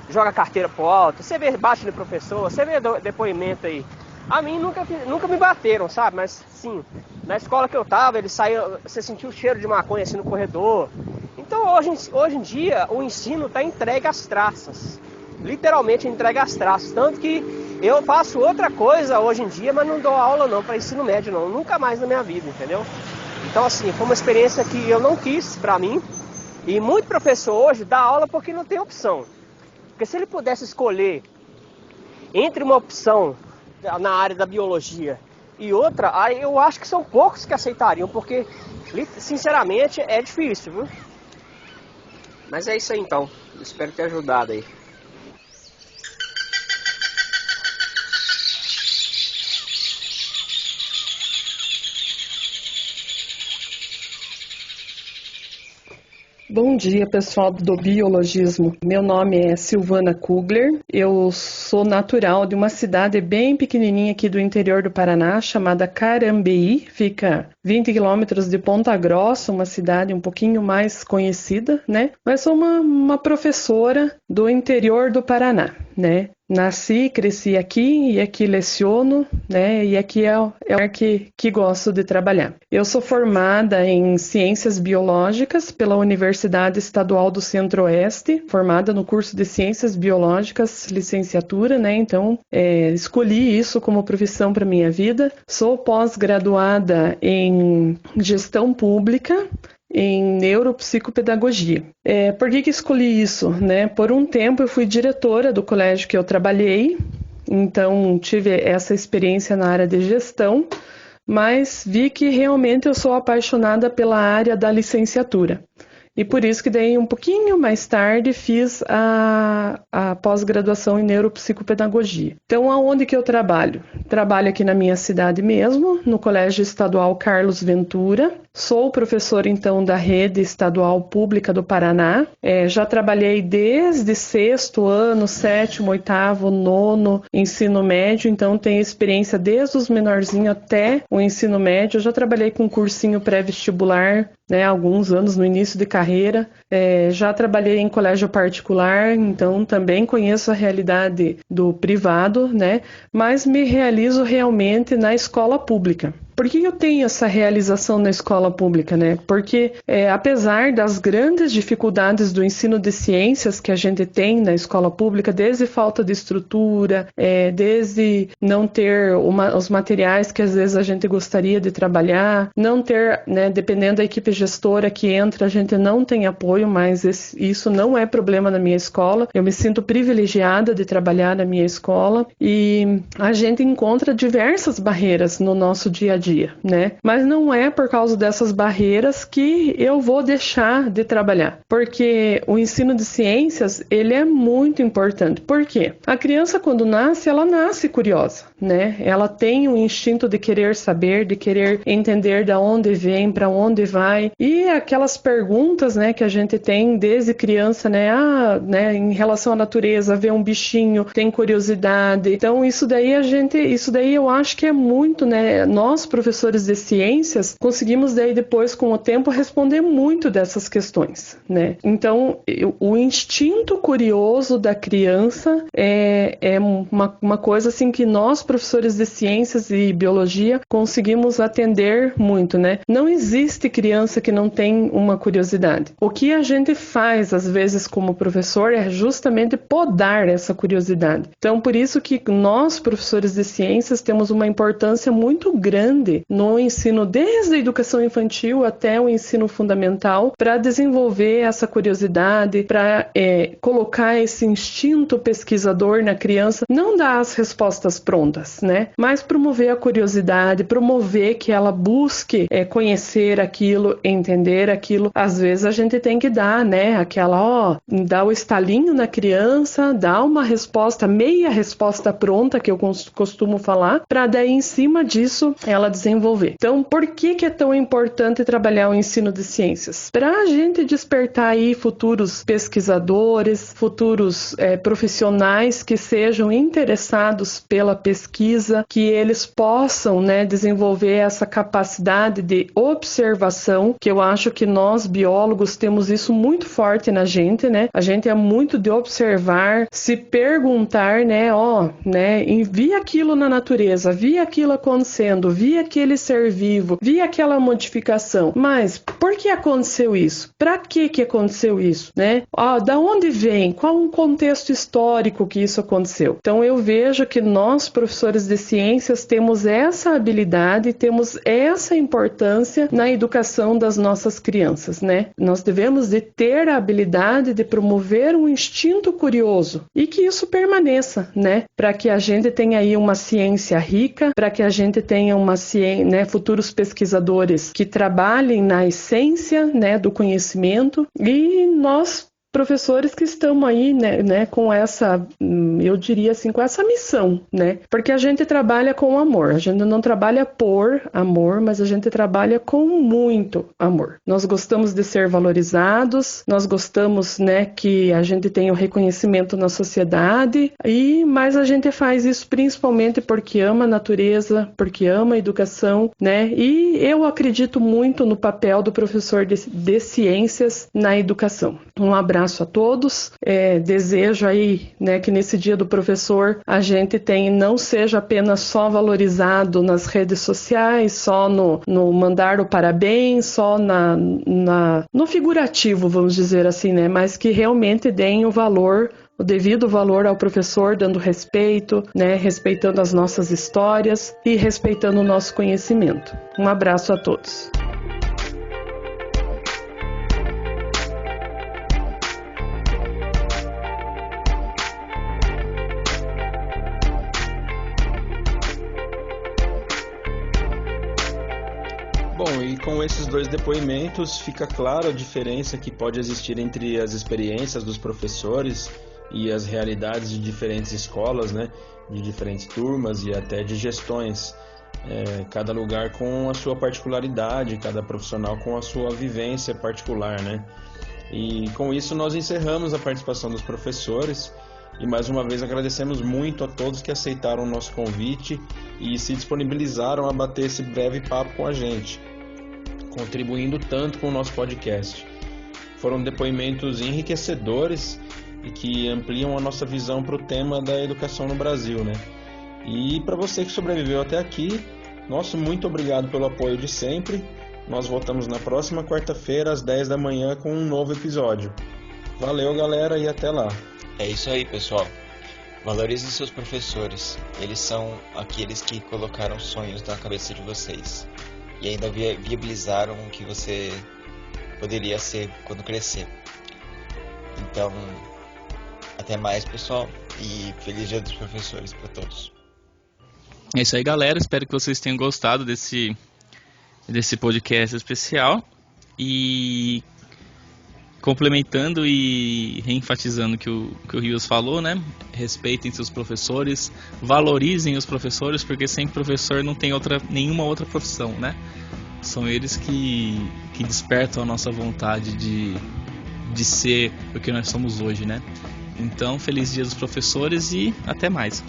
joga carteira pro alto, você bate no professor, você vê depoimento aí. A mim nunca me bateram, sabe? Mas sim, na escola que eu tava, você sentiu o cheiro de maconha assim no corredor. Então hoje em dia o ensino tá entregue às traças. Literalmente entregue às traças. Tanto que eu faço outra coisa hoje em dia, mas não dou aula não para ensino médio não. Nunca mais na minha vida, entendeu? Então assim, foi uma experiência que eu não quis pra mim. E muito professor hoje dá aula porque não tem opção. Porque se ele pudesse escolher entre uma opção na área da biologia e outra, aí eu acho que são poucos que aceitariam, porque, sinceramente, é difícil, viu? Mas é isso aí então, espero ter ajudado aí. Bom dia, pessoal do biologismo. Meu nome é Silvana Kugler. Eu sou natural de uma cidade bem pequenininha aqui do interior do Paraná, chamada Carambeí. Fica 20 quilômetros de Ponta Grossa, uma cidade um pouquinho mais conhecida, né? Mas sou uma professora do interior do Paraná, né? nasci, cresci aqui e aqui leciono, né? E aqui é o lugar que gosto de trabalhar. Eu sou formada em Ciências Biológicas pela Universidade Estadual do Centro-Oeste, formada no curso de Ciências Biológicas, licenciatura, né? Então, escolhi isso como profissão para minha vida. Sou pós-graduada em Gestão Pública, em neuropsicopedagogia. Por que escolhi isso, né? Por um tempo eu fui diretora do colégio que eu trabalhei, então tive essa experiência na área de gestão, mas vi que realmente eu sou apaixonada pela área da licenciatura. E por isso que daí um pouquinho mais tarde fiz a pós-graduação em neuropsicopedagogia. Então, aonde que eu trabalho? Trabalho aqui na minha cidade mesmo, no Colégio Estadual Carlos Ventura. Sou professora, então, da Rede Estadual Pública do Paraná. Já trabalhei desde 6º ano, 7º, 8º, 9º, ensino médio. Então, tenho experiência desde os menorzinhos até o ensino médio. Já trabalhei com cursinho pré-vestibular, né, alguns anos no início de carreira. Já trabalhei em colégio particular, então também conheço a realidade do privado, né, mas me realizo realmente na escola pública. Por que eu tenho essa realização na escola pública, né? Porque apesar das grandes dificuldades do ensino de ciências que a gente tem na escola pública, desde falta de estrutura, desde não ter os materiais que às vezes a gente gostaria de trabalhar, não ter, né, dependendo da equipe gestora que entra, a gente não tem apoio, mas isso não é problema na minha escola. Eu me sinto privilegiada de trabalhar na minha escola e a gente encontra diversas barreiras no nosso dia a dia, né? Mas não é por causa dessas barreiras que eu vou deixar de trabalhar, porque o ensino de ciências, ele é muito importante. Por quê? A criança, quando nasce, ela nasce curiosa, né? Ela tem um instinto de querer saber, de querer entender de onde vem, para onde vai, e aquelas perguntas, né, que a gente tem desde criança, né? Em relação à natureza, ver um bichinho, tem curiosidade. Então, isso daí eu acho que é muito, né? Nós, professores de ciências, conseguimos daí depois, com o tempo, responder muito dessas questões, né? Então, o instinto curioso da criança é uma coisa assim que nós, professores de ciências e biologia, conseguimos atender muito, né? Não existe criança que não tem uma curiosidade. O que a gente faz, às vezes, como professor, é justamente podar essa curiosidade. Então, por isso que nós, professores de ciências, temos uma importância muito grande no ensino, desde a educação infantil até o ensino fundamental, para desenvolver essa curiosidade, para colocar esse instinto pesquisador na criança, não dar as respostas prontas, né? Mas promover a curiosidade, promover que ela busque conhecer aquilo, entender aquilo. Às vezes a gente tem que dar, né? Dar o estalinho na criança, dar uma resposta, meia resposta pronta, que eu costumo falar, para daí em cima disso ela desenvolver. Então, por que é tão importante trabalhar o ensino de ciências? Para a gente despertar aí futuros pesquisadores, futuros profissionais que sejam interessados pela pesquisa, que eles possam, né, desenvolver essa capacidade de observação, que eu acho que nós, biólogos, temos isso muito forte na gente, né? A gente é muito de observar, se perguntar, né, vi aquilo na natureza, vi aquilo acontecendo, vi aquele ser vivo, vi aquela modificação, mas por que aconteceu isso? Para que aconteceu isso, né? Da onde vem? Qual o contexto histórico que isso aconteceu? Então eu vejo que nós, professores de ciências, temos essa habilidade, temos essa importância na educação das nossas crianças, né? Nós devemos de ter a habilidade de promover um instinto curioso e que isso permaneça, né? Para que a gente tenha aí uma ciência rica, para que a gente tenha uma ciência, né, futuros pesquisadores que trabalhem na essência, né, do conhecimento, e nós, professores que estão aí, né, com essa, eu diria assim, com essa missão, né? Porque a gente trabalha com amor, a gente não trabalha por amor, mas a gente trabalha com muito amor. Nós gostamos de ser valorizados, nós gostamos, né, que a gente tenha o reconhecimento na sociedade, mas a gente faz isso principalmente porque ama a natureza, porque ama a educação, né? E eu acredito muito no papel do professor de ciências na educação. Um abraço a todos, desejo aí, né, que nesse Dia dia do professor a gente tem não seja apenas só valorizado nas redes sociais, só no mandar o parabéns, só no figurativo, vamos dizer assim, né? Mas que realmente deem o devido valor ao professor, dando respeito, né? Respeitando as nossas histórias e respeitando o nosso conhecimento. Um abraço a todos. Bom, e com esses dois depoimentos fica claro a diferença que pode existir entre as experiências dos professores e as realidades de diferentes escolas, né, de diferentes turmas e até de gestões. Cada lugar com a sua particularidade, cada profissional com a sua vivência particular, né? E com isso nós encerramos a participação dos professores e mais uma vez agradecemos muito a todos que aceitaram o nosso convite e se disponibilizaram a bater esse breve papo com a gente, contribuindo tanto com o nosso podcast. Foram depoimentos enriquecedores e que ampliam a nossa visão para o tema da educação no Brasil, né? E para você que sobreviveu até aqui, nosso muito obrigado pelo apoio de sempre. Nós voltamos na próxima quarta-feira às 10 da manhã com um novo episódio. Valeu, galera, e até lá. É isso aí, pessoal. Valorizem seus professores. Eles são aqueles que colocaram sonhos na cabeça de vocês e ainda viabilizaram o que você poderia ser quando crescer. Então, até mais, pessoal, e feliz Dia dos Professores para todos. É isso aí, galera. Espero que vocês tenham gostado desse podcast especial. E complementando e reenfatizando o que o Rios falou, né? Respeitem seus professores, valorizem os professores, porque sem professor não tem nenhuma outra profissão, né? São eles que despertam a nossa vontade de ser o que nós somos hoje, né? Então, feliz Dia dos Professores e até mais.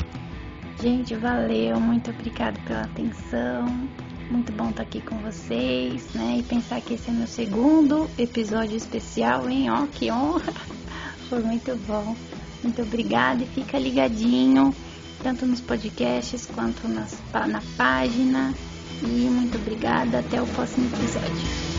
Gente, valeu, muito obrigada pela atenção. Muito bom estar aqui com vocês, né? E pensar que esse é meu segundo episódio especial, hein? Ó, que honra! Foi muito bom. Muito obrigada e fica ligadinho, tanto nos podcasts quanto na página. E muito obrigada, até o próximo episódio.